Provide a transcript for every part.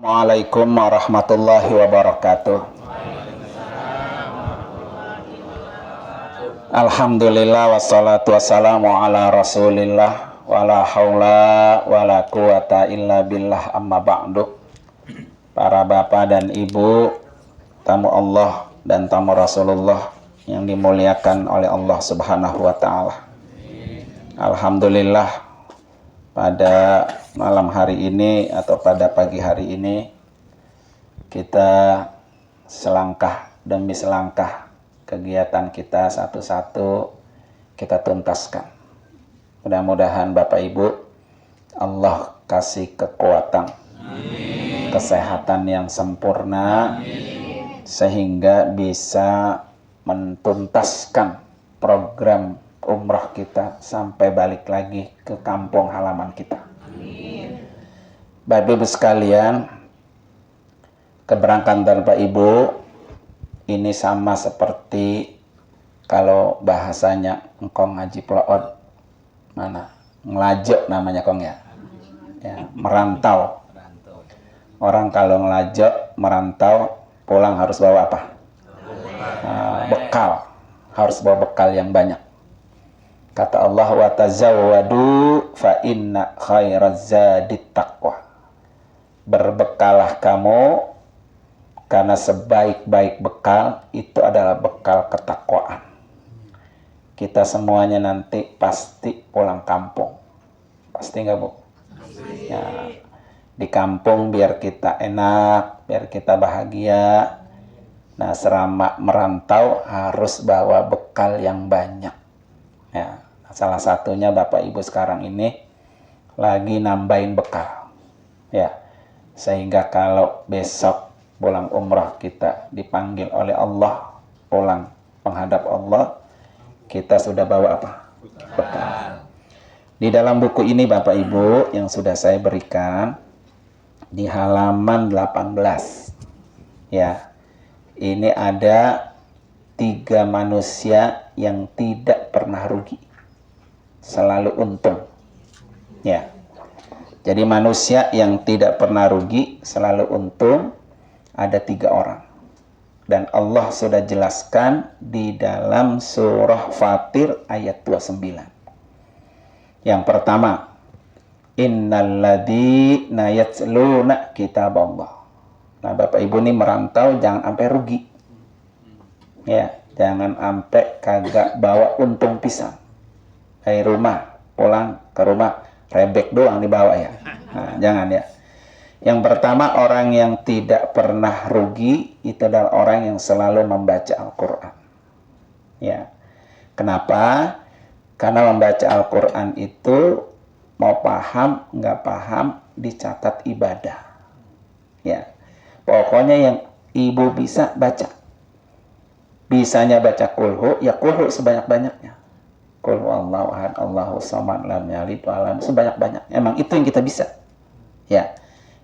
Assalamualaikum warahmatullahi wabarakatuh. Alhamdulillah wassalatu wassalamu ala rasulillah wala haula wala quwata illa billah amma ba'du. Para bapak dan ibu, tamu Allah dan tamu Rasulullah yang dimuliakan oleh Allah Subhanahu wa ta'ala. Alhamdulillah, pada malam hari ini atau pada pagi hari ini kita selangkah demi selangkah kegiatan kita satu-satu kita tuntaskan. Mudah-mudahan Bapak Ibu Allah kasih kekuatan, kesehatan yang sempurna, sehingga bisa mentuntaskan program umrah kita sampai balik lagi ke kampung halaman kita. Bapak Ibu sekalian, keberangkatan Bapak Ibu ini sama seperti kalau bahasanya engkong ngaji pelaut, mana ngelajak namanya kong ya, merantau. Orang kalau ngelajak merantau pulang harus bawa apa? Bekal, harus bawa bekal yang banyak. Kata Allah, wa tazawwadu fa inna khairaz zadit taqwa. Berbekalah kamu, karena sebaik-baik bekal itu adalah bekal ketakwaan. Kita semuanya nanti pasti pulang kampung. Pasti nggak Bu? Ya, di kampung biar kita enak, biar kita bahagia. Nah, selama merantau harus bawa bekal yang banyak. Ya, salah satunya Bapak Ibu sekarang ini lagi nambahin bekal. Ya, sehingga kalau besok pulang umrah kita dipanggil oleh Allah pulang menghadap Allah, kita sudah bawa apa? Bekal. Di dalam buku ini Bapak Ibu yang sudah saya berikan di halaman 18, ya, ini ada 3 manusia yang tidak pernah rugi, selalu untung. Ya, jadi manusia yang tidak pernah rugi, selalu untung, ada 3 orang. Dan Allah sudah jelaskan di dalam surah Fatir ayat 29. Yang pertama, innalladzina yatluna kitaballah. Nah, Bapak Ibu ini merantau jangan sampai rugi. Ya, jangan sampai kagak bawa untung pisang. Dari rumah pulang ke rumah rebek doang dibawa ya. Nah, jangan ya. Yang pertama, orang yang tidak pernah rugi itu adalah orang yang selalu membaca Al-Quran. Ya, kenapa? Karena membaca Al-Quran itu mau paham, nggak paham, dicatat ibadah. Ya, pokoknya yang ibu bisa baca. Bisanya baca kulhu, ya kulhu sebanyak-banyaknya. Kulhu Allahu ahad, Allahu samad, lam yalid walam, sebanyak-banyak. Emang itu yang kita bisa. Ya.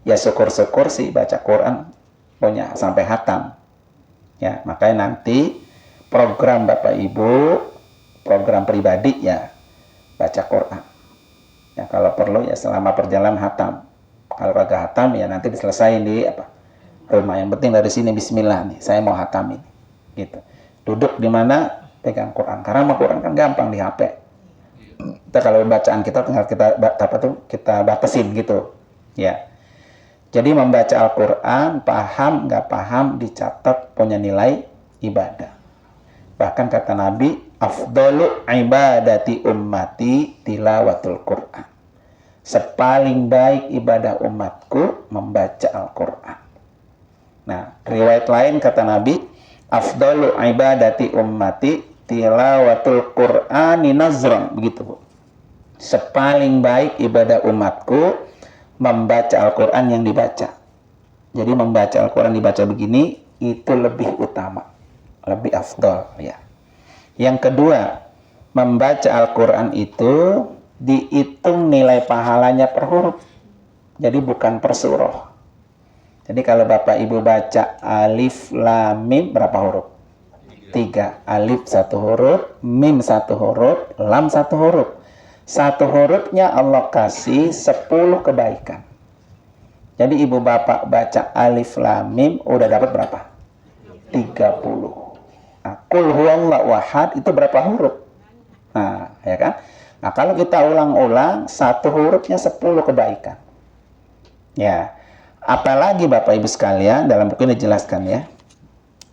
Ya syukur-syukur sih baca Quran punya sampai hatam. Ya, makanya nanti program Bapak Ibu, program pribadi ya baca Quran. Ya kalau perlu ya selama perjalanan hatam. Kalau kagak hatam ya nanti diselesain di rumah. Yang penting dari sini bismillah nih, saya mau hatam ini. Gitu. Duduk di mana pegang Quran. Karena sama Quran kan gampang di HP. Kita kalau bacaan kita tinggal kita batasin gitu. Ya. Jadi membaca Al-Quran, paham, nggak paham, dicatat punya nilai ibadah. Bahkan kata Nabi, afdalu ibadati ummati tilawatul Quran. Sepaling baik ibadah umatku membaca Al-Quran. Nah, riwayat lain kata Nabi, afdalu ibadati ummati tilawatul Qur'ani nazran. Begitu Bu. Sepaling baik ibadah umatku membaca Al-Quran yang dibaca. Jadi membaca Al-Quran dibaca begini itu lebih utama, lebih afdal ya. Yang kedua, membaca Al-Quran itu dihitung nilai pahalanya per huruf. Jadi bukan per surah. Jadi kalau Bapak Ibu baca alif lam mim berapa huruf? 3. Alif 1 huruf, mim 1 huruf, lam 1 huruf. Satu hurufnya Allah kasih 10 kebaikan. Jadi ibu bapak baca alif lam mim udah dapat berapa? 30. Nah, qul huwallahu ahad itu berapa huruf? Nah, ya kan? Nah, kalau kita ulang-ulang, satu hurufnya 10 kebaikan. Ya. Apalagi Bapak Ibu sekalian, dalam buku ini dijelaskan ya.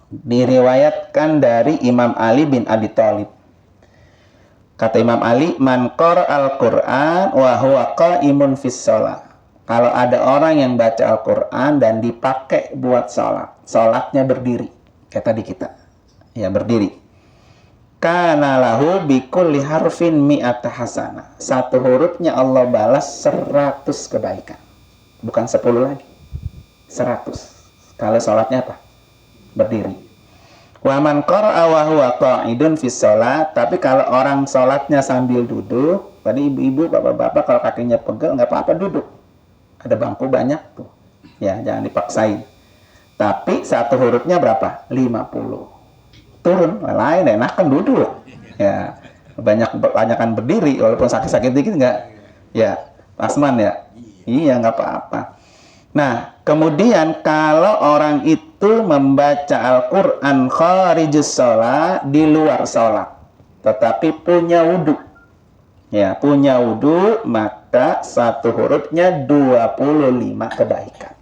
Diriwayatkan dari Imam Ali bin Abi Thalib. Kata Imam Ali, man qara'al Qur'an wa huwa qa'imun fis shalah. Kalau ada orang yang baca Al-Qur'an dan dipakai buat sholat, sholatnya berdiri. Kayak tadi kita. Ya, berdiri. Kana lahu bikulli harfin mi'ata hasanah. Satu hurufnya Allah balas 100 kebaikan. Bukan 10 lagi. 100. Kalau sholatnya apa? Berdiri. Wa man qara'a wa huwa qa'idun fis shalat. Tapi kalau orang sholatnya sambil duduk, tadi ibu-ibu, bapak-bapak kalau kakinya pegel nggak apa-apa duduk. Ada bangku banyak tuh. Ya, jangan dipaksain. Tapi satu hurufnya berapa? 50. Turun, lain enak kan duduk. Ya, banyakan berdiri walaupun sakit-sakit dikit enggak. Ya, Asman ya. Iya, nggak apa-apa. Nah, kemudian kalau orang itu membaca Al-Qur'an kharijus shalah, di luar sholat, tetapi punya wudu. Ya, punya wudu, maka satu hurufnya 25 kebaikan.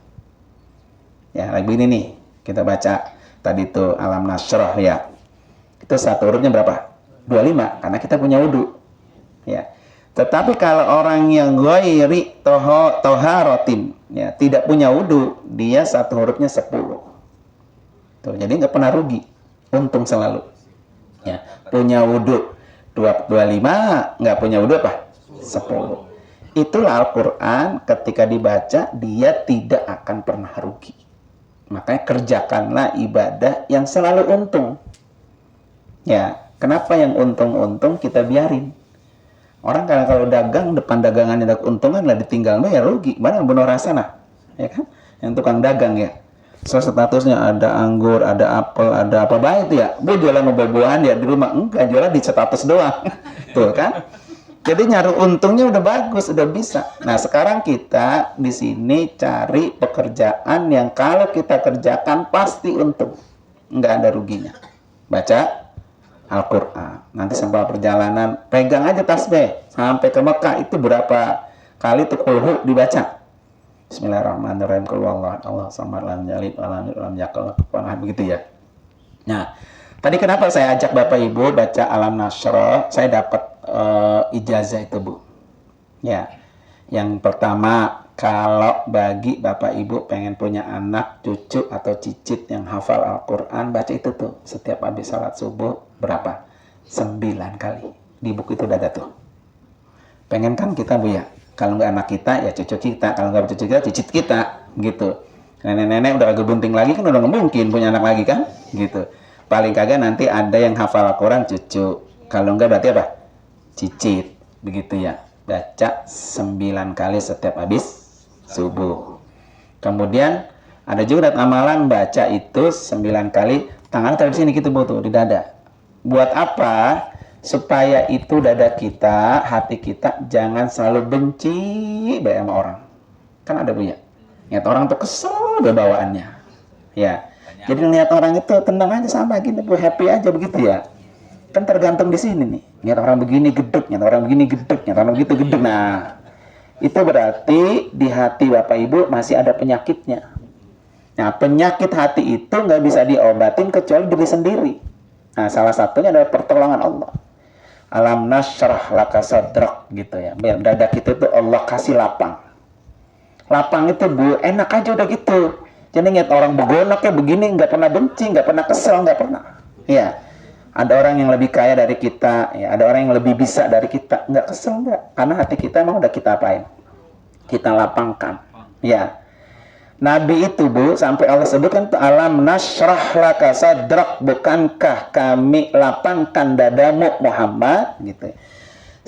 Ya, lagi ini nih, kita baca tadi itu alam nasroh ya. Itu satu hurufnya berapa? 25, karena kita punya wudu. Ya. Tetapi kalau orang yang ghairi toharotin, ya, tidak punya wudu, dia satu hurufnya 10. Tuh, jadi nggak pernah rugi, untung selalu. Ya, punya wudu 25, nggak punya wudu apa? 10. Itulah Al-Quran, ketika dibaca dia tidak akan pernah rugi. Makanya kerjakanlah ibadah yang selalu untung. Ya, kenapa yang untung-untung kita biarin? Orang kalau dagang, depan dagangannya ada keuntungan lah ditinggal, ya rugi. Mana benar rasana? Ya kan? Yang tukang dagang ya. So, statusnya ada anggur, ada apel, ada apa baik itu ya. Dia jualan buah-buahan ya di rumah, enggak, jualan di status doang. Tuh kan? Jadi nyari untungnya udah bagus, udah bisa. Nah, sekarang kita di sini cari pekerjaan yang kalau kita kerjakan pasti untung. Enggak ada ruginya. Baca Al-Quran. Nanti sampai perjalanan, pegang aja tasbih. Sampai ke Mekah itu berapa kali tuh kulhu dibaca. Bismillahirrahmanirrahim. Allah samad lam yalid walam yakul kufuwan ahad, begitu ya. Nah, tadi kenapa saya ajak Bapak Ibu baca Alam Nasroh? Saya dapat ijazah itu, Bu. Ya. Yang pertama, kalau bagi Bapak Ibu pengen punya anak, cucu atau cicit yang hafal Al-Quran, baca itu tuh. Setiap habis salat subuh berapa? 9 kali. Di buku itu udah ada tuh. Pengen kan kita, Bu ya? Kalau nggak anak kita, ya cucu kita. Kalau nggak cucu kita, cicit kita. Gitu. Nenek-nenek udah agak bunting lagi kan udah nggak mungkin punya anak lagi kan? Gitu. Paling kagak nanti ada yang hafal Al-Quran cucu. Kalau nggak berarti apa? Cicit. Begitu ya. Baca 9 kali setiap habis subuh. Kemudian ada juga amalan baca itu 9 kali, tangan taruh di sini gitu, Bu, tuh di dada. Buat apa? Supaya itu dada kita, hati kita jangan selalu benci sama orang. Kan ada, Bu ya. Lihat orang tuh kesel bawaannya. Ya. Jadi lihat orang itu tenang aja sama gitu, Bu, happy aja begitu ya. Kan tergantung di sini nih. Lihat orang begini gedek, lihat orang begini gedek, lihat orang begitu gedek. Nah, itu berarti di hati Bapak Ibu masih ada penyakitnya. Nah, penyakit hati itu nggak bisa diobatin kecuali diri sendiri. Nah, salah satunya adalah pertolongan Allah. Alam nashrah laka sadrak gitu ya. Biar dada kita itu Allah kasih lapang. Lapang itu, Bu, enak aja udah gitu. Jadi lihat orang begonok ya begini, nggak pernah benci, nggak pernah kesel, nggak pernah. Ya. Ada orang yang lebih kaya dari kita, ya, ada orang yang lebih bisa dari kita, nggak kesel nggak, karena hati kita emang udah kita apain, kita lapangkan, ya. Nabi itu, Bu, sampai Allah sebutkan tuh alam nashrah laka sadrak, bukankah kami lapangkan dadamu Muhammad, gitu.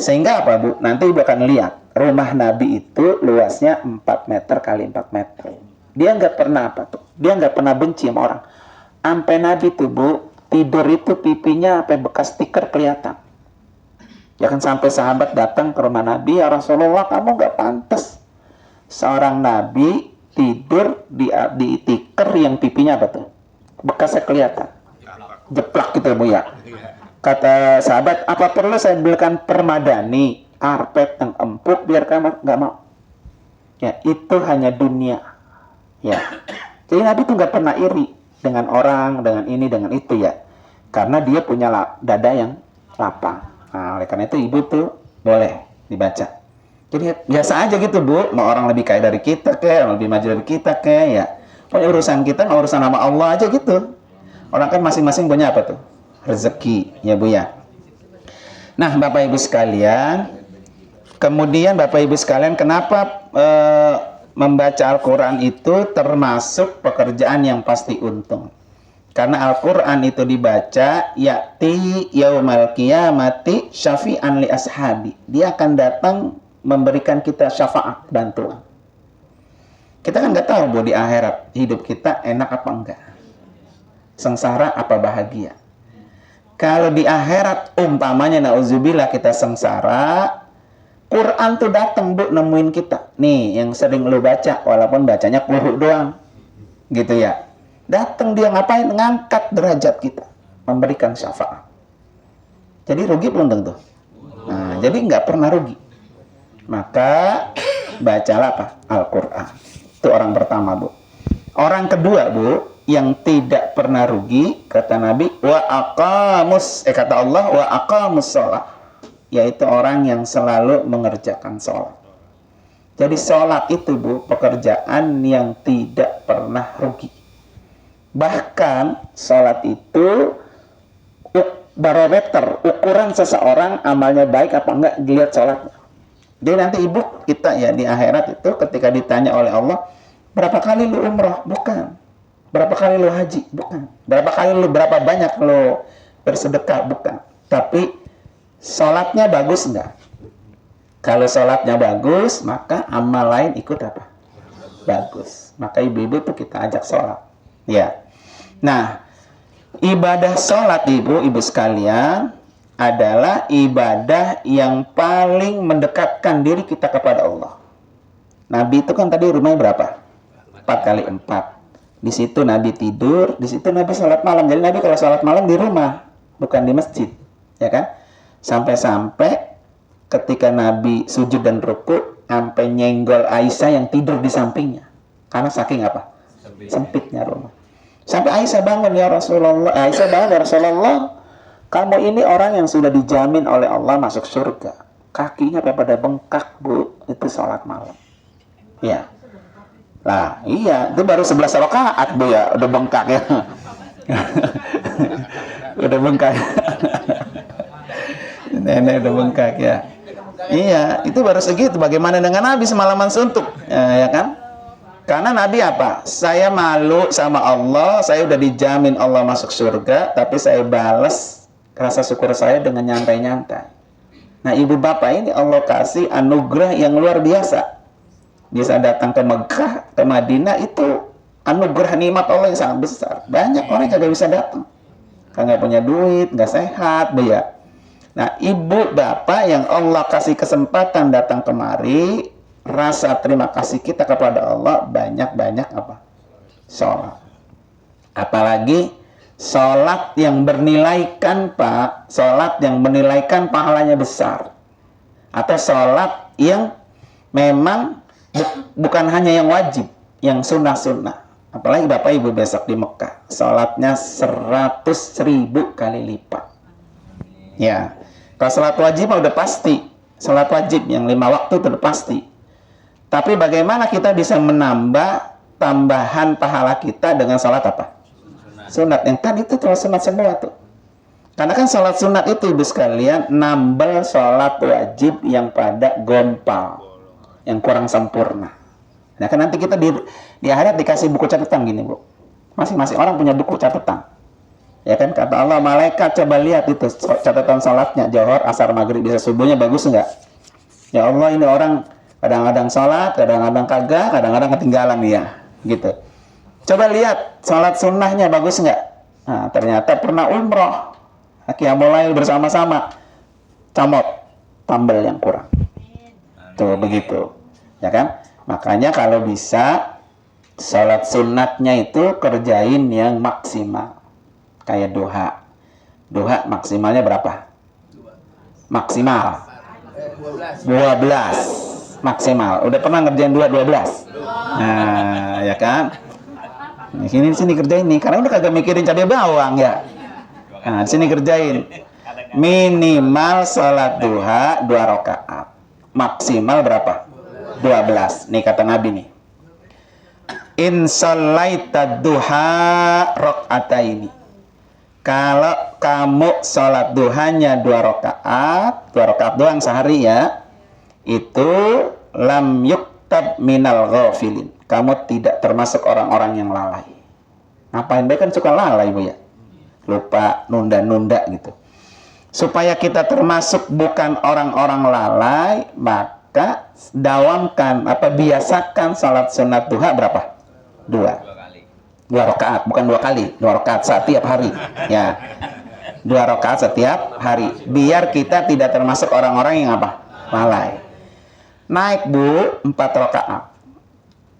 Sehingga apa, Bu? Nanti Ibu akan lihat rumah Nabi itu luasnya 4 meter kali 4 meter. Dia nggak pernah apa tuh? Dia nggak pernah benci sama orang. Sampai Nabi tuh, Bu, tidur itu pipinya sampai bekas stiker kelihatan. Ya kan sampai sahabat datang ke rumah Nabi, ya Rasulullah, kamu nggak pantas seorang Nabi tidur di tikar yang pipinya apa tuh? Bekasnya kelihatan. Jeplak gitu Bu ya. Kata sahabat, apa perlu saya belikan permadani, karpet yang empuk biar kamar? Nggak mau. Ya, itu hanya dunia. Ya. Jadi Nabi itu nggak pernah iri dengan orang, dengan ini, dengan itu ya. Karena dia punya dada yang lapang. Nah, oleh karena itu ibu tuh boleh dibaca. Jadi biasa aja gitu Bu, mau orang lebih kaya dari kita lebih maju dari kita ya. Pokoknya urusan kita, urusan sama Allah aja gitu. Orang kan masing-masing punya apa tuh? Rezeki, ya Bu ya. Nah, Bapak Ibu sekalian, kemudian Bapak Ibu sekalian, kenapa membaca Al-Quran itu termasuk pekerjaan yang pasti untung? Karena Al-Quran itu dibaca, ya'ti yaumal qiyamati syafi'an li ashabi. Dia akan datang memberikan kita syafaat, bantuan. Kita kan nggak tahu Bu, di akhirat hidup kita enak apa enggak, sengsara apa bahagia. Kalau di akhirat umpamanya nauzubillah kita sengsara, Quran tuh datang Bu nemuin kita. Nih yang sering lu baca, walaupun bacanya quru doang. Gitu ya. Datang dia ngapain? Ngangkat derajat kita, memberikan syafaat. Jadi rugi belum tentu. Nah, jadi nggak pernah rugi. Maka bacalah apa? Al-Quran. Itu orang pertama Bu. Orang kedua Bu, yang tidak pernah rugi, kata Nabi, kata Allah, wa aqamus sholat, yaitu orang yang selalu mengerjakan sholat. Jadi sholat itu Bu, pekerjaan yang tidak pernah rugi. Bahkan sholat itu barometer, ukuran seseorang amalnya baik apa enggak dilihat sholatnya. Jadi nanti ibu kita ya di akhirat itu ketika ditanya oleh Allah, berapa kali lu umroh? Bukan. Berapa kali lu haji? Bukan. Berapa banyak lu bersedekah? Bukan. Tapi sholatnya bagus enggak? Kalau sholatnya bagus, maka amal lain ikut apa? Bagus. Maka ibu-ibu tuh kita ajak sholat. Ya. Nah, ibadah sholat ibu sekalian adalah ibadah yang paling mendekatkan diri kita kepada Allah. Nabi itu kan tadi rumahnya berapa? 4 kali 4. Di situ Nabi tidur, di situ Nabi sholat malam. Jadi Nabi kalau sholat malam di rumah, bukan di masjid, ya kan? Sampai-sampai ketika Nabi sujud dan ruku, sampai nyenggol Aisyah yang tidur di sampingnya. Karena saking apa? Sempitnya rumah. Sampai Aisyah bangun, ya Rasulullah. Kamu ini orang yang sudah dijamin oleh Allah masuk surga. Kakinya pada bengkak Bu, itu sholat malam. Ya. Nah, iya, itu baru 11 rakaat Bu ya, udah bengkak ya. Udah bengkak. Nenek udah bengkak ya. Iya, itu baru segitu. Bagaimana dengan Nabi semalaman suntuk? Ya kan? Karena Nabi apa? Saya malu sama Allah, saya udah dijamin Allah masuk surga, tapi saya balas rasa syukur saya dengan nyantai-nyantai. Nah, ibu bapak ini Allah kasih anugerah yang luar biasa. Bisa datang ke Mekah, ke Madinah, itu anugerah nikmat Allah yang sangat besar. Banyak orang yang kagak bisa datang, kagak punya duit, nggak sehat, Bu ya. Nah, ibu bapak yang Allah kasih kesempatan datang kemari, rasa terima kasih kita kepada Allah banyak-banyak apa? Sholat. Apalagi sholat yang bernilaikan Pak, sholat yang bernilaikan pahalanya besar. Atau sholat yang memang bukan hanya yang wajib, yang sunnah-sunnah. Apalagi Bapak Ibu besok di Mekah, sholatnya 100.000 kali lipat. Ya, kalau sholat wajib udah pasti, sholat wajib yang 5 waktu itu udah pasti. Tapi bagaimana kita bisa menambah tambahan pahala kita dengan sholat apa? Sunat. Yang tadi itu terus sunat semua tuh. Karena kan sholat sunat itu ibu sekalian nambah sholat wajib yang pada gompal, yang kurang sempurna. Nah kan nanti kita di akhirat dikasih buku catatan gini Bu. Masing-masing orang punya buku catatan. Ya kan, kata Allah, malaikat coba lihat itu catatan sholatnya, Johor, asar, maghrib, bisa subuhnya bagus enggak? Ya Allah, ini orang kadang-kadang sholat, kadang-kadang kagak, kadang-kadang ketinggalan ya, gitu. Coba lihat sholat sunnahnya bagus enggak? Nah, ternyata pernah umroh, qiyamul lail bersama-sama, camot, tambal yang kurang. Tuh begitu, ya kan? Makanya kalau bisa Salat sunatnya itu kerjain yang maksimal. Kayak duha. Duha maksimalnya berapa? Maksimal 12 maksimal. Udah pernah ngerjain 12? Nah, ya kan? Di sini kerjain nih, karena udah kagak mikirin cabai bawang ya. Nah, di sini kerjain. Minimal salat duha 2 rakaat. Maksimal berapa? 12. Nih kata Nabi nih. In shallaita duha rakaataini. Kalau kamu sholat duhanya 2 rakaat, 2 rakaat doang sehari ya, itu lam yuktab minal ghafilin. Kamu tidak termasuk orang-orang yang lalai. Ngapain baik kan suka lalai Bu ya, lupa, nunda-nunda gitu. Supaya kita termasuk bukan orang-orang lalai, maka dawamkan biasakan sholat sunat duha berapa? 2 rakaat, bukan 2 kali, 2 rakaat setiap hari ya. 2 rakaat setiap hari, biar kita tidak termasuk orang-orang yang lalai. Naik Bu 4 rakaat.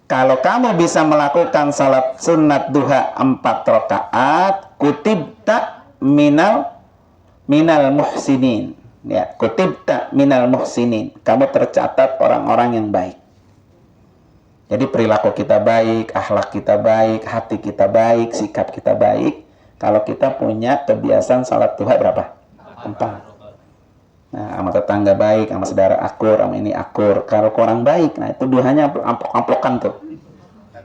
Kalau kamu bisa melakukan salat sunat duha 4 rakaat, kutibta minal muhsinin ya, kutibta minal muhsinin, kamu tercatat orang-orang yang baik. Jadi perilaku kita baik, akhlak kita baik, hati kita baik, sikap kita baik. Kalau kita punya kebiasaan salat duha berapa? 4. Nah, sama tetangga baik, sama saudara akur, sama ini akur. Kalau kurang baik, nah itu duhanya amplok-amplokan tuh.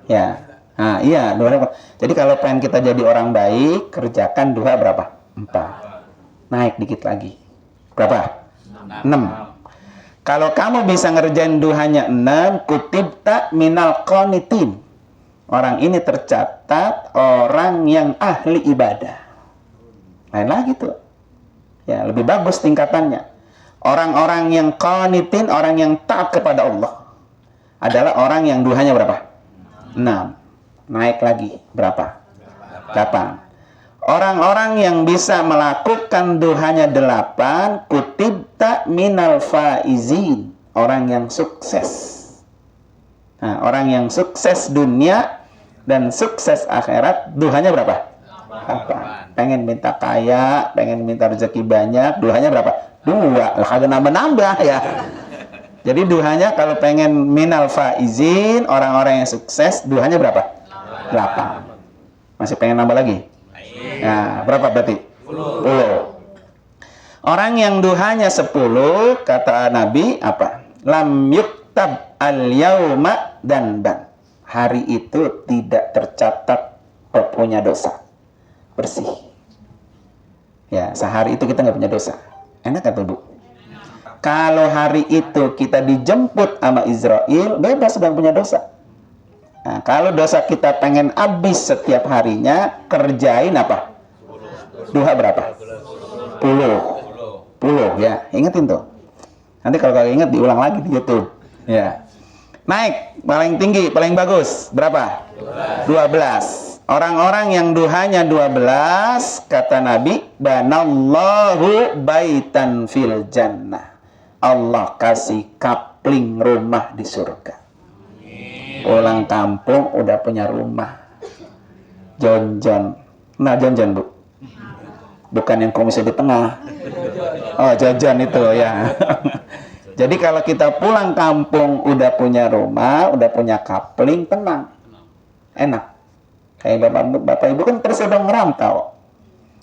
Ya, nah iya duhanya. Jadi kalau pengen kita jadi orang baik, kerjakan duha berapa? 4. Naik dikit lagi. Berapa? 6. Kalau kamu bisa ngerjain duhanya 6, kutibta minal qanitin. Orang ini tercatat orang yang ahli ibadah. Lain lagi tuh. Ya, lebih bagus tingkatannya. Orang-orang yang qanitin, orang yang taat kepada Allah, adalah orang yang duhanya berapa? 6. Naik lagi. Berapa? 8. Orang-orang yang bisa melakukan duhanya 8, kutibta minal faizin, orang yang sukses. Nah, orang yang sukses dunia dan sukses akhirat, duhanya berapa? 8. Pengen minta kaya, pengen minta rezeki banyak, duhanya berapa? 2. Lah kagak nambah-nambah ya. Jadi duhanya kalau pengen minal faizin, orang-orang yang sukses, duhanya berapa? 8. Masih pengen nambah lagi? Nah, berapa berarti? 10. Orang yang duhanya 10, kata Nabi apa? Lam yuktab al-yauma danban. Hari itu tidak tercatat punya dosa. Bersih. Ya, sehari itu kita nggak punya dosa. Enak kan tuh Bu? Kalau hari itu kita dijemput sama Israel, bebas sudah punya dosa. Nah, kalau dosa kita pengen habis setiap harinya, kerjain apa? Duha berapa? 10 ya, ingetin tuh. Nanti kalau kalian ingat diulang lagi di YouTube ya. Naik, paling tinggi, paling bagus berapa? 12. Orang-orang yang duhanya 12, kata Nabi, banallahu baitan fil jannah. Allah kasih kapling rumah di surga. Pulang kampung udah punya rumah. Jonjon. Nah, jonjon Bu, bukan yang komisi di tengah. Oh, jajan itu ya. Jadi kalau kita pulang kampung udah punya rumah, udah punya kapling, tenang, enak. Kayak bapak ibu kan terus udah ngerantau,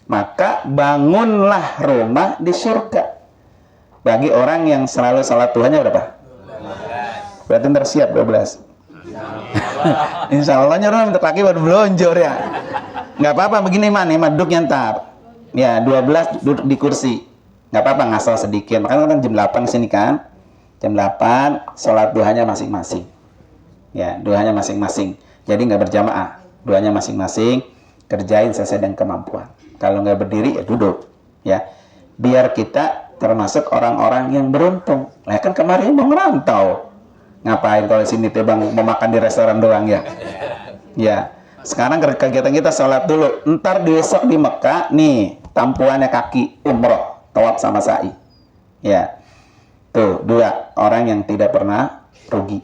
maka bangunlah rumah di surga. Bagi orang yang selalu salat duhanya berapa? 12. Berarti ntar siap 12. Insya Allah nyuruh minta kaki baru belonjor ya. Nggak apa-apa begini nih duduk ntar. Ya 12 duduk di kursi. Nggak apa-apa ngasal sedikit. Makanya kan jam 8 sini kan. Jam 8 sholat duhanya masing-masing. Ya duhanya masing-masing. Jadi nggak berjamaah. Duhanya masing-masing. Kerjain sesuai dengan kemampuan. Kalau nggak berdiri ya duduk. Ya biar kita termasuk orang-orang yang beruntung. Lah kan kemarin mau ngerantau. Ngapain kalau sini tebang mau makan di restoran doang ya? Ya, sekarang kegiatan kita sholat dulu. Ntar besok di Mekah nih tampuannya kaki umroh, tawaf sama sa'i. Ya, tuh 2 orang yang tidak pernah rugi.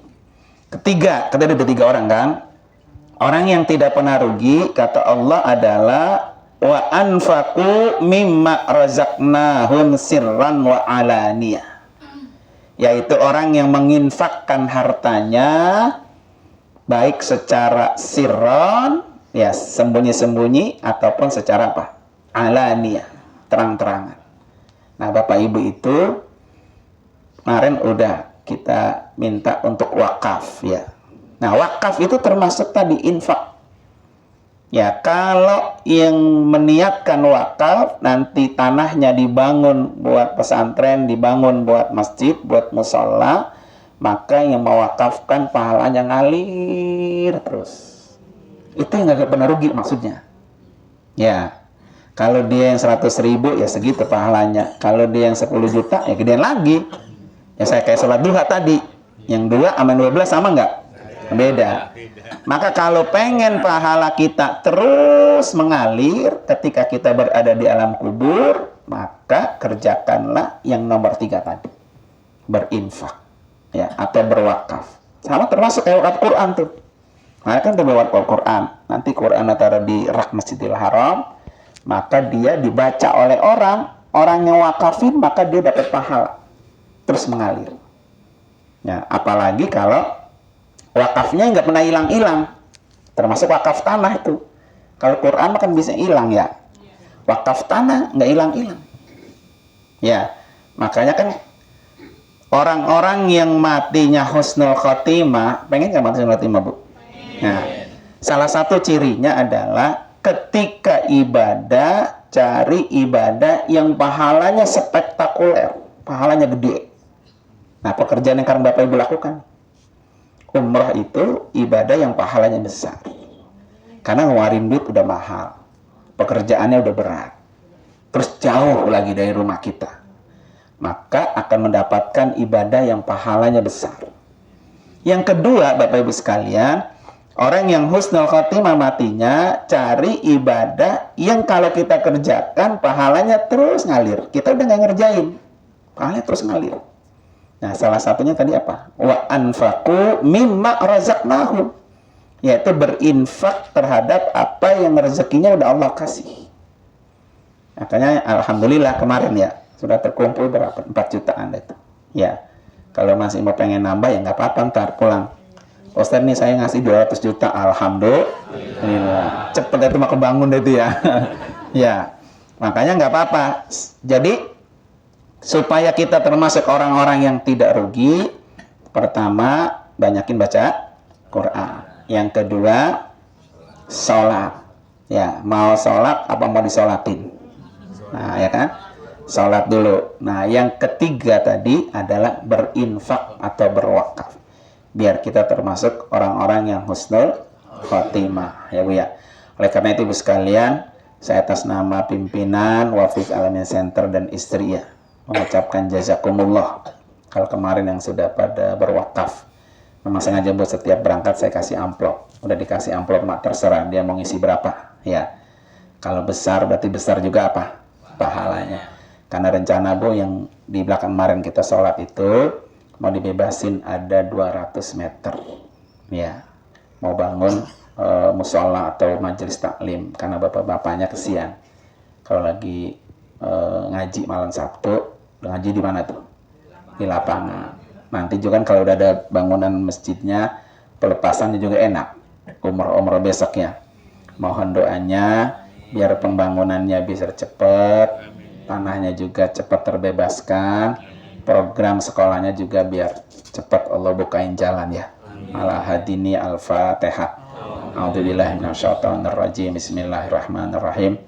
Ketiga, kita ada 3 orang kan? Orang yang tidak pernah rugi, kata Allah adalah wa anfaqu mimma razaqnahum sirran wa alaniyah. Yaitu orang yang menginfakkan hartanya baik secara sirron, ya sembunyi-sembunyi, ataupun secara apa? Alaniyah, terang-terangan. Nah, Bapak Ibu itu kemarin udah kita minta untuk wakaf ya. Nah, wakaf itu termasuk tadi infak. Ya, kalau yang meniatkan wakaf, nanti tanahnya dibangun buat pesantren, dibangun buat masjid, buat musola, maka yang mewakafkan pahalanya ngalir terus. Itu yang nggak pernah rugi maksudnya. Ya, kalau dia yang 100.000 ya segitu pahalanya. Kalau dia yang 10 juta ya gedean lagi. Ya saya kayak sholat duha tadi. Yang 2 sama 12 sama nggak? Beda. Maka kalau pengen pahala kita terus mengalir ketika kita berada di alam kubur, maka kerjakanlah yang nomor 3 tadi. Berinfak. Ya, atau berwakaf. Sama termasuk kayak wakaf Quran tuh. Nah, kan terbawa wakaf Quran. Nanti Quran taruh di rak Masjidil Haram, maka dia dibaca oleh orang yang wakafin, maka dia dapat pahala. Terus mengalir. Ya, apalagi kalau wakafnya nggak pernah hilang-hilang. Termasuk wakaf tanah itu. Kalau Quran kan bisa hilang ya. Wakaf tanah nggak hilang-hilang. Ya, makanya kan orang-orang yang matinya husnul khotimah, pengen nggak mati husnul khotimah, Bu? Nah, salah satu cirinya adalah ketika ibadah, cari ibadah yang pahalanya spektakuler, pahalanya gede. Nah, pekerjaan yang sekarang Bapak Ibu lakukan, umrah itu ibadah yang pahalanya besar. Karena ngeluarin duit udah mahal, pekerjaannya udah berat, terus jauh lagi dari rumah kita. Maka akan mendapatkan ibadah yang pahalanya besar. Yang kedua, Bapak Ibu sekalian, orang yang husnul khotimah matinya, cari ibadah yang kalau kita kerjakan pahalanya terus ngalir. Kita udah nggak ngerjain, pahalanya terus ngalir. Nah, salah satunya tadi apa? Wa anfaqu mimma razaqnahum, yaitu berinfak terhadap apa yang rezekinya udah Allah kasih. Makanya alhamdulillah kemarin ya sudah terkumpul berapa? 4 jutaan itu. Ya. Kalau masih mau pengen nambah ya nggak apa-apa, ntar pulang. Ustaz nih saya ngasih 200 juta, alhamdulillah. Cepet itu mah kebangun deh itu ya. Ya. Makanya nggak apa-apa. Jadi supaya kita termasuk orang-orang yang tidak rugi, pertama banyakin baca Quran. Yang kedua sholat. Ya, mau sholat apa mau disolatin? Nah, ya kan? Sholat dulu. Nah, yang ketiga tadi adalah berinfak atau berwakaf. Biar kita termasuk orang-orang yang husnul khotimah, ya Bu ya. Oleh karena itu Ibu sekalian, saya atas nama pimpinan Wafiq Alamin Center dan istri ya, mengucapkan jazakumullah. Kalau kemarin yang sudah pada berwakaf, memang sengaja buat setiap berangkat saya kasih amplop. Udah dikasih amplop, mak terserah dia mau ngisi berapa. Ya, kalau besar berarti besar juga apa? Pahalanya. Karena rencana Bu yang di belakang kemarin kita sholat itu mau dibebasin ada 200 meter. Ya, mau bangun musola atau majelis taklim. Karena bapak-bapaknya kesian. Kalau lagi ngaji malam Sabtu, ngaji di mana tuh? Di lapangan. Nanti juga kan kalau udah ada bangunan masjidnya, pelepasannya juga enak. Umroh besoknya. Mohon doanya biar pembangunannya bisa cepat, tanahnya juga cepat terbebaskan, program sekolahnya juga biar cepat Allah bukain jalan ya. Ala hadini al-Fatihah. A'udzubillahi minasyaitonirrajim. Bismillahirrahmanirrahim.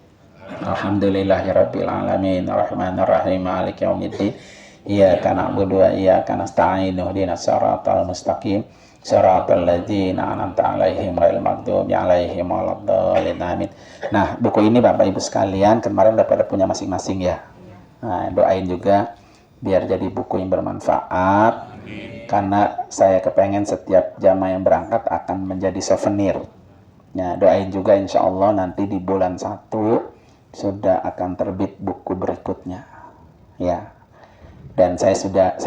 Alhamdulillahirabbil alamin, arrahmanirrahim, maliki yaumiddin. Iyyaka na'budu wa iyyaka nasta'in. Ihdinas siratal mustaqim. Siratal ladzina an'amta 'alaihim ghairil maghdubi 'alaihim waladdallin. Amin. Nah, buku ini Bapak Ibu sekalian kemarin udah pada punya masing-masing ya. Nah, doain juga biar jadi buku yang bermanfaat. Karena saya kepengen setiap jamaah yang berangkat akan menjadi souvenir. Nah, doain juga insya Allah nanti di bulan 1 sudah akan terbit buku berikutnya. Ya. Dan saya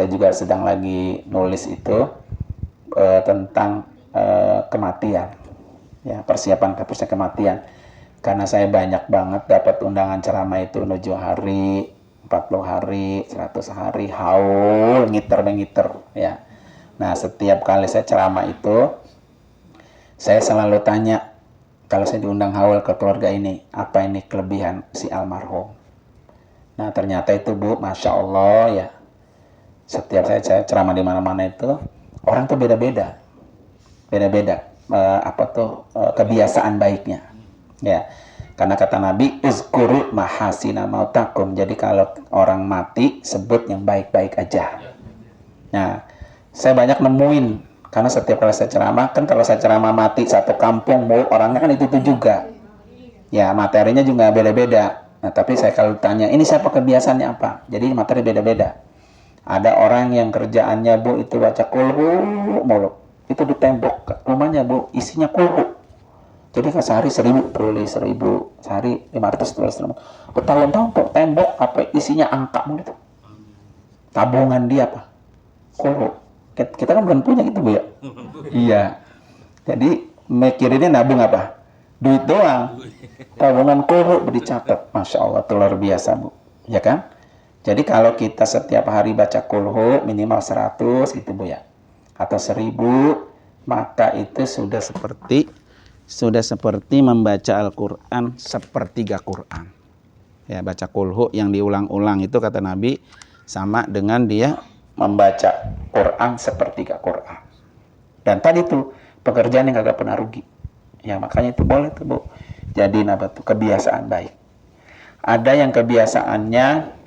juga sedang lagi nulis itu tentang kematian. Ya, persiapan kematian. Karena saya banyak banget dapat undangan ceramah itu 7 hari, 40 hari, 100 hari, haul, ngiter ya. Nah, setiap kali saya ceramah itu, saya selalu tanya, kalau saya diundang haul ke keluarga ini, apa ini kelebihan si almarhum? Nah, ternyata itu Bu, Masya Allah ya, setiap saya ceramah di mana-mana itu, orang tuh beda-beda. Kebiasaan baiknya. Ya. Karena kata Nabi, uzkuru mahasina mautakum. Jadi kalau orang mati, sebut yang baik-baik aja. Nah, saya banyak nemuin, karena setiap kali saya ceramah, kan kalau saya ceramah mati satu kampung, orangnya kan itu juga. Ya, materinya juga beda-beda. Nah, tapi saya kalau tanya, ini siapa kebiasaannya apa? Jadi materi beda-beda. Ada orang yang kerjaannya Bu itu baca kulhu mulu. Itu di tembok rumahnya Bu, isinya kulhu. Jadi kan sehari 1000 tulis 1000, sehari 500 tulis 1000. Bertahun-tahun tuh tembok apa isinya angka mulu itu. Tabungan dia apa? Kulhu. Kita kan belum punya gitu Bu ya. Iya. Jadi mikirinnya nabung apa? Duit doang. Tabungan kulhu dicatat. Masya Allah, itu luar biasa Bu. Ya kan? Jadi kalau kita setiap hari baca kulhu minimal 100 gitu Bu ya, atau 1000, maka itu sudah seperti membaca Al-Quran sepertiga Quran. Ya, baca kulhu yang diulang-ulang itu kata Nabi sama dengan dia membaca Quran sepertiga Quran. Dan tadi tuh pekerjaan yang kagak pernah rugi. Ya makanya itu boleh tuh Bu. Jadi kebiasaan baik. Ada yang kebiasaannya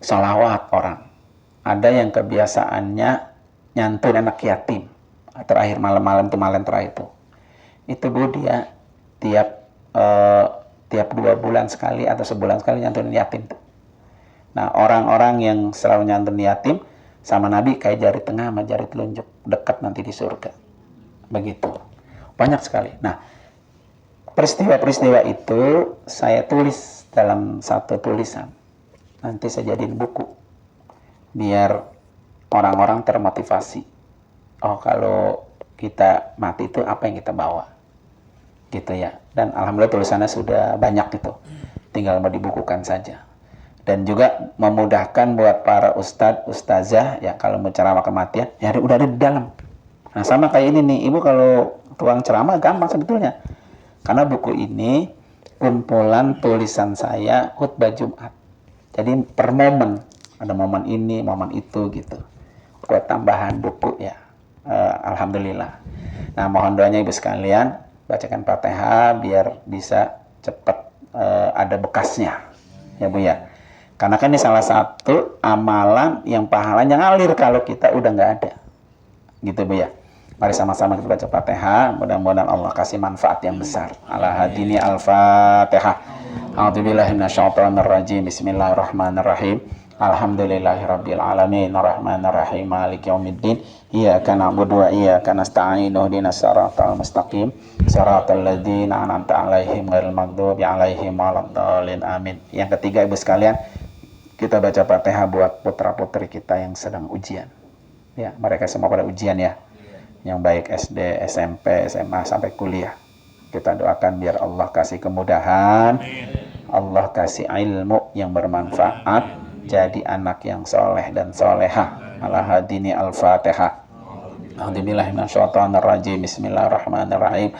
salawat orang, ada yang kebiasaannya nyantun anak yatim. Terakhir malam-malam itu malam terakhir itu Bu, dia tiap 2 bulan sekali atau sebulan sekali nyantun yatim tuh. Nah, orang-orang yang selalu nyantun yatim sama Nabi kayak jari tengah sama jari telunjuk, dekat nanti di surga. Begitu. Banyak sekali. Nah, peristiwa-peristiwa itu saya tulis dalam satu tulisan. Nanti saya jadiin buku biar orang-orang termotivasi. Oh, kalau kita mati itu apa yang kita bawa gitu ya. Dan alhamdulillah tulisannya sudah banyak gitu, tinggal mau dibukukan saja. Dan juga memudahkan buat para ustadz ustazah ya, kalau mau ceramah kematian ya udah ada di dalam. Nah, sama kayak ini nih Ibu, kalau tuang ceramah gampang sebetulnya, karena buku ini kumpulan tulisan saya khutbah Jumat. Jadi per momen, ada momen ini, momen itu gitu. Buat tambahan buku ya. Alhamdulillah. Nah, mohon doanya Ibu sekalian, bacakan Fatihah biar bisa cepat ada bekasnya. Ya Bu ya. Karena kan ini salah satu amalan yang pahalanya ngalir kalau kita udah nggak ada. Gitu Bu ya. Mari sama-sama kita baca Fatihah, mudah-mudahan Allah kasih manfaat yang besar. Ala hadini al-Fatihah. A'udzubillahi minasyaitonirrajim. Bismillahirrahmanirrahim. Alhamdulillahirabbil alamin, arrahmanirrahim, maliki yaumiddin. Iyyaka na'budu wa iyyaka nasta'in. Ihdinas siratal mustaqim, siratal ladzina an'amta 'alaihim ghairil maghdubi 'alaihim waladdallin. Amin. Yang ketiga Ibu sekalian, kita baca Fatihah buat putra-putri kita yang sedang ujian. Ya, mereka semua pada ujian ya. Yang baik SD, SMP, SMA sampai kuliah. Kita doakan biar Allah kasih kemudahan, Allah kasih ilmu yang bermanfaat, jadi anak yang soleh dan solehah. Ala hadini al-Fatihah. A'udzubillahi minasyaitonirrajim. Bismillahirrahmanirrahim.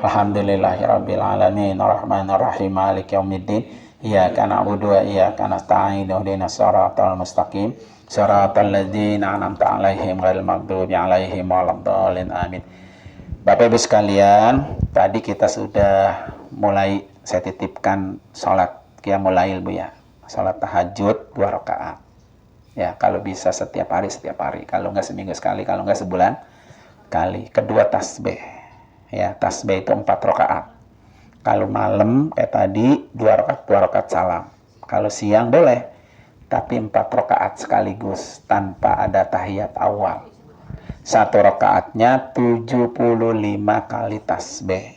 Alhamdulillahirabbil alamin, arrahmanirrahim, maliki yaumiddin. Iyyaka na'budu wa iyyaka nasta'in. Ihdinas siratal mustaqim, siratal ladzina an'amta 'alaihim ghairil maghdubi 'alaihim waladdallin. Amin. Bapak Ibu sekalian, tadi kita sudah mulai, saya titipkan sholat qiyamul lail Bu ya. Sholat tahajud 2 rakaat. Ya, kalau bisa setiap hari. Kalau enggak seminggu sekali, kalau enggak sebulan kali. Kedua tasbih. Ya, tasbih itu 4 rakaat. Kalau malam kayak tadi 2 rakaat salam. Kalau siang boleh, tapi 4 rakaat sekaligus tanpa ada tahiyat awal. 1 rakaatnya 75 kali tasbih.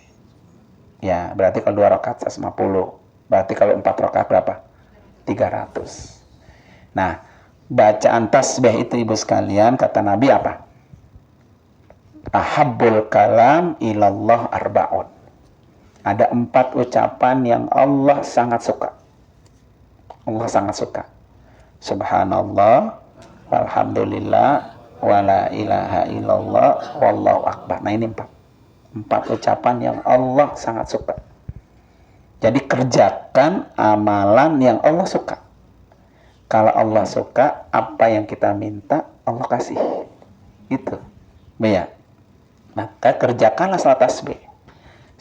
Ya, berarti kalau 2 rakaat 150. Berarti kalau 4 rakaat berapa? 300. Nah, bacaan tasbih itu Ibu sekalian, kata Nabi apa? Ahabbul kalam ilallah arba'un. Ada 4 ucapan yang Allah sangat suka. Allah sangat suka. Subhanallah, walhamdulillah, wala ilaha illallah, wallahu akbar. Nah, ini 4 ucapan yang Allah sangat suka. Jadi kerjakan amalan yang Allah suka. Kalau Allah suka, apa yang kita minta, Allah kasih. Itu. Ya. Maka kerjakanlah salat tasbih.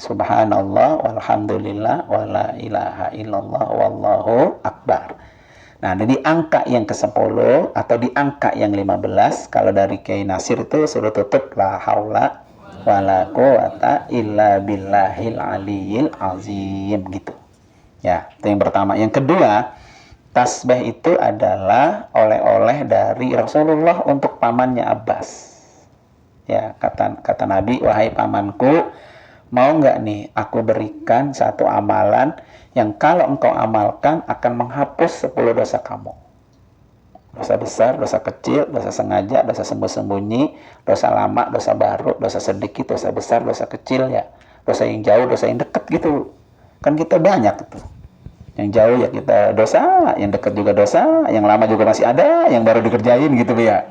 Subhanallah, walhamdulillah, wala ilaha illallah, wallahu akbar. Nah, di angka yang ke-10 atau di angka yang 15, kalau dari Kiai Nasir itu suruh tutup la haula wala quwata illa billahil aliyil azim gitu. Ya, itu yang pertama. Yang kedua, tasbih itu adalah oleh-oleh dari Rasulullah untuk pamannya Abbas. Ya, kata Nabi, wahai pamanku, mau nggak nih aku berikan satu amalan yang kalau engkau amalkan akan menghapus 10 dosa kamu. Dosa besar, dosa kecil, dosa sengaja, dosa sembunyi, dosa lama, dosa baru, dosa sedikit, dosa besar, dosa kecil ya. Dosa yang jauh, dosa yang dekat gitu. Kan kita banyak gitu. Yang jauh ya kita dosa, yang dekat juga dosa, yang lama juga masih ada, yang baru dikerjain gitu ya.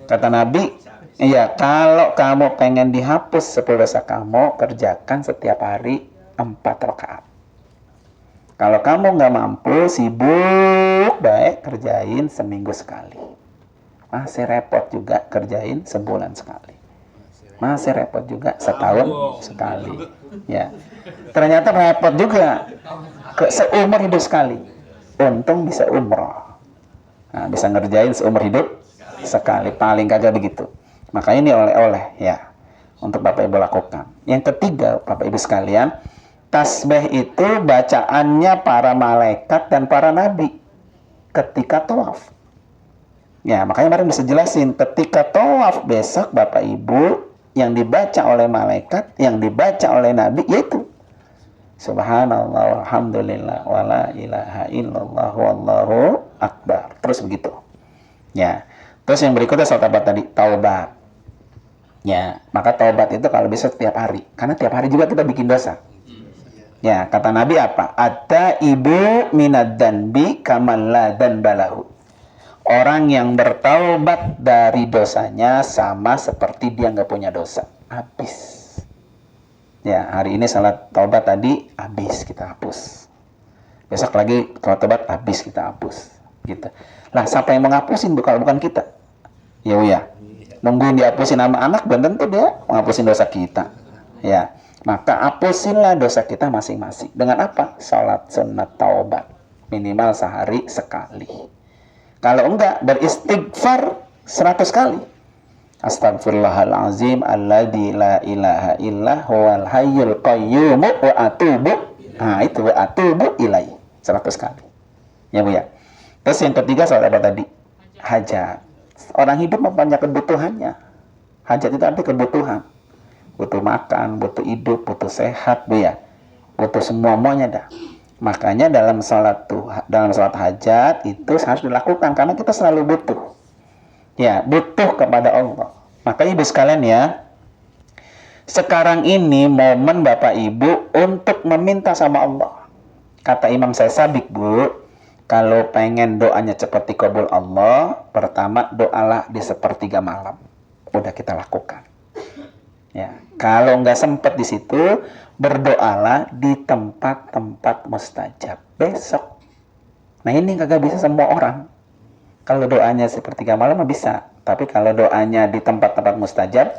Kata Nabi, iya, kalau kamu pengen dihapus 10 dosa kamu, kerjakan setiap hari 4 rakaat. Kalau kamu nggak mampu, sibuk, baik, kerjain seminggu sekali. Masih repot juga, kerjain sebulan sekali. Masih repot juga, setahun sekali. Ya, ternyata repot juga, seumur hidup sekali. Untung bisa umroh. Nah, bisa ngerjain seumur hidup sekali, paling kagak begitu. Makanya ini oleh-oleh ya untuk Bapak Ibu lakukan. Yang ketiga, Bapak Ibu sekalian, tasbih itu bacaannya para malaikat dan para nabi ketika tawaf. Ya, makanya kemarin bisa jelasin ketika tawaf besok Bapak Ibu yang dibaca oleh malaikat, yang dibaca oleh nabi yaitu Subhanallah, walhamdulillah, wala ilaha illallah, wallahu akbar. Terus begitu. Ya. Terus yang berikutnya salat apa tadi? Taubat. Ya, maka taubat itu kalau bisa setiap hari. Karena tiap hari juga kita bikin dosa. Ya, kata Nabi apa? Atta ibu minad danbi kamalla dan balahu. Orang yang bertaubat dari dosanya sama seperti dia nggak punya dosa. Habis. Ya, hari ini salat taubat tadi habis kita hapus. Besok lagi taubat habis kita hapus. Gitu. Lah, siapa yang menghapusin kalau bukan kita? Ya, ya. Nungguin dihapusin sama anak, belum tentu dia menghapusin dosa kita. Ya. Maka hapusinlah dosa kita masing-masing. Dengan apa? Salat sunat taubat. Minimal sehari sekali. Kalau enggak, beristighfar 100 kali. Astagfirullahalazim alladzi la ilaha illa huwal hayyul qayyum wa atubu. Nah, itu wa atubu ilaihi 100 kali. Ya, Bu ya. Terus yang ketiga soal apa tadi? Hajat. Orang hidup mempunyai kebutuhannya. Hajat itu arti kebutuhan. Butuh makan, butuh hidup, butuh sehat, Bu ya. Butuh semuanya dah. Makanya dalam salat hajat itu harus dilakukan karena kita selalu butuh. Ya, butuh kepada Allah. Makanya Ibu sekalian ya, sekarang ini momen Bapak Ibu untuk meminta sama Allah. Kata Imam Sabik, Bu, kalau pengen doanya cepat dikabul Allah, pertama doalah di sepertiga malam. Udah kita lakukan. Ya, kalau nggak sempat di situ, berdoalah di tempat-tempat mustajab besok. Nah, ini kagak bisa semua orang. Kalau doanya sepertiga malam bisa, tapi kalau doanya di tempat-tempat mustajab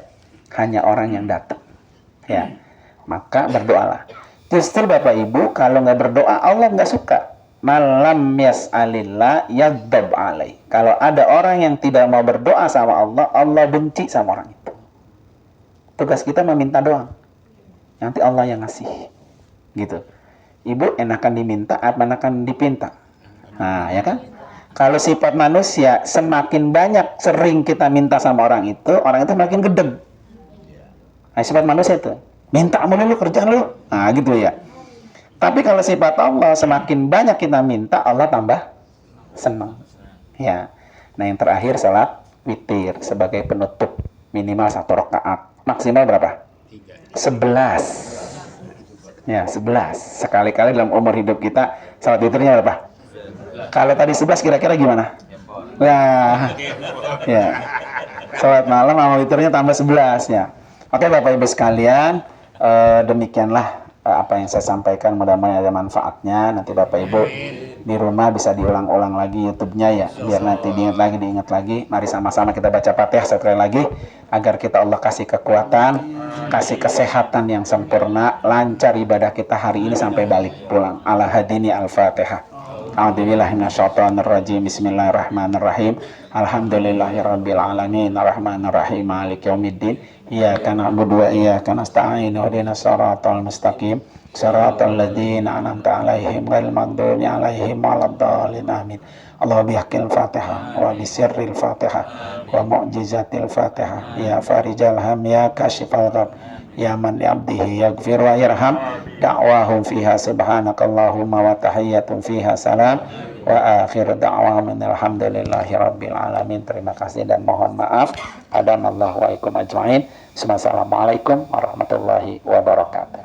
hanya orang yang datang. Ya, maka berdoalah. Justru Bapak Ibu kalau nggak berdoa Allah nggak suka. Malam yas'alillah yaghdab alaih. Kalau ada orang yang tidak mau berdoa sama Allah, Allah benci sama orang itu. Tugas kita meminta doang. Nanti Allah yang ngasih. Gitu. Ibu enakan diminta apa enakan dipinta? Nah, ya kan? Kalau sifat manusia semakin banyak sering kita minta sama orang itu makin gedeg. Nah, sifat manusia itu minta mulu kerjaan lu. Nah, gitu ya. Tapi kalau sifat Allah semakin banyak kita minta, Allah tambah senang. Ya. Nah, yang terakhir salat witir sebagai penutup minimal 1 rakaat. Maksimal berapa? 11. Ya, 11. Sekali-kali dalam umur hidup kita salat witirnya berapa? Kalau tadi 11 kira-kira gimana? Nah, ya. Salat malam sama witirnya tambah 11 ya. Oke Bapak Ibu sekalian, demikianlah apa yang saya sampaikan, mudah-mudahan ada manfaatnya. Nanti Bapak Ibu di rumah bisa diulang-ulang lagi YouTube-nya ya, biar nanti diingat lagi. Mari sama-sama kita baca Fatihah sekali lagi agar kita Allah kasih kekuatan, kasih kesehatan yang sempurna, lancar ibadah kita hari ini sampai balik pulang. Ala hadini al-Fatihah. A'udzubillahi minasyaitonirrajim. Bismillahirrahmanirrahim. Alhamdulillahirabbil alamin arrahmanirrahim maliki yaumiddin. Iyyaka na'budu wa iyyaka nasta'in. Ihdinas shiratal mustaqim. Shiratal ladzina an'amta 'alaihim ghairil maghdubi 'alaihim waladdallin. Amin. Allah bihaqqil Fatihah wa bisirril Fatihah wa mu'jizatil Fatihah. Ya farijal ham ya kashifal gham ya man li abdihi yaghfir wa yarham. Da'wahum fiha subhanakallahumma wa tahiyyatun fiha salam wa akhir da'wahum alhamdulillahi rabbil alamin. Terima kasih dan mohon maaf. Hadanallahu wa ikum ajma'in. Assalamualaikum warahmatullahi wabarakatuh.